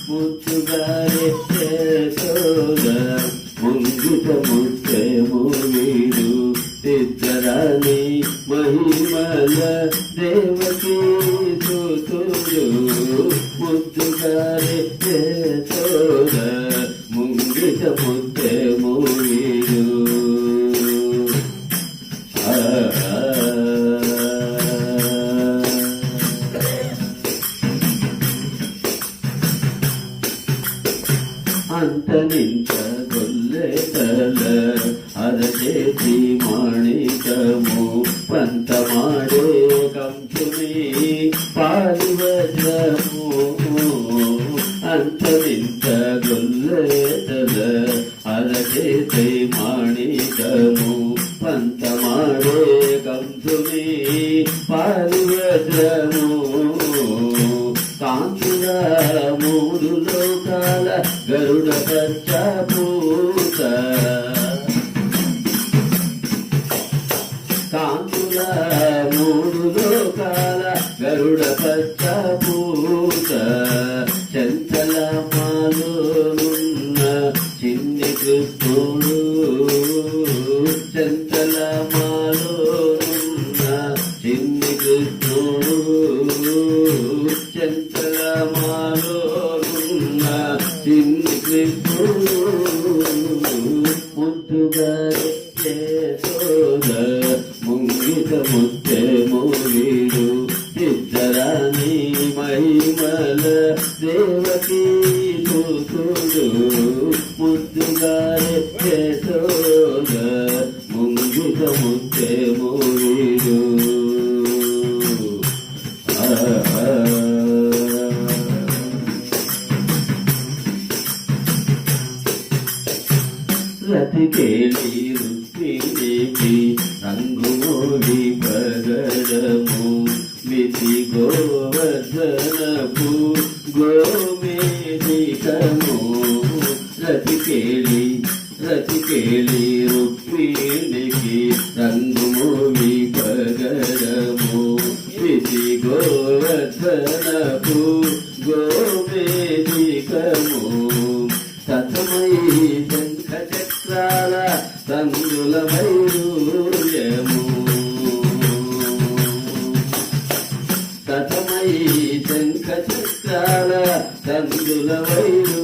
ముచ్చుగారే సోద ముంగిట ముత్తేము వీడు చిత్తరాని మహిమల దేవకీ సుతుడు ముచ్చుగారే సోద ముంగిట ముత్తేము వీడు అంతనింత గొల్లెతల అరచేతి మాణికము పంతమాడే కంసుని పాలివజ్రము అంతనింత గొల్లెతల అరచేతి మాణికము పంతమాడే కంసుని పాలివజ్రము కాంతుల మూడు లోకాల గరుడ పచ్చపూత కాంతుల మూడు లోకాల గరుడ పచ్చపూత చంచల మాలోనున్న చిన్ని కృష్ణుడు చంచల మాలోనున్న చిన్ని కృష్ణుడు చంచల మాలోనున్న చిన్ని కృష్ణుడు ముద్దుగారే సోద ముంగిట ముత్తేము వీడు చిత్తరాని మహిమల దేవకీ సుతుడు ముద్దుగారే సోద ముంగిట ముత్తేము వీడు రతికేళి రుక్మిణికి రంగుమోడి పగడము విధి గోవర్ధనపు గోమేధికము రతికేళి రుక్మిణికి రంగుమోడి పగడము విధి గోవర్ధనపు గోమేధికము తతమై శంఖ చక్రాల సందుల వైరూర్యము తతమై శంఖ చక్రాల సందుల వైరు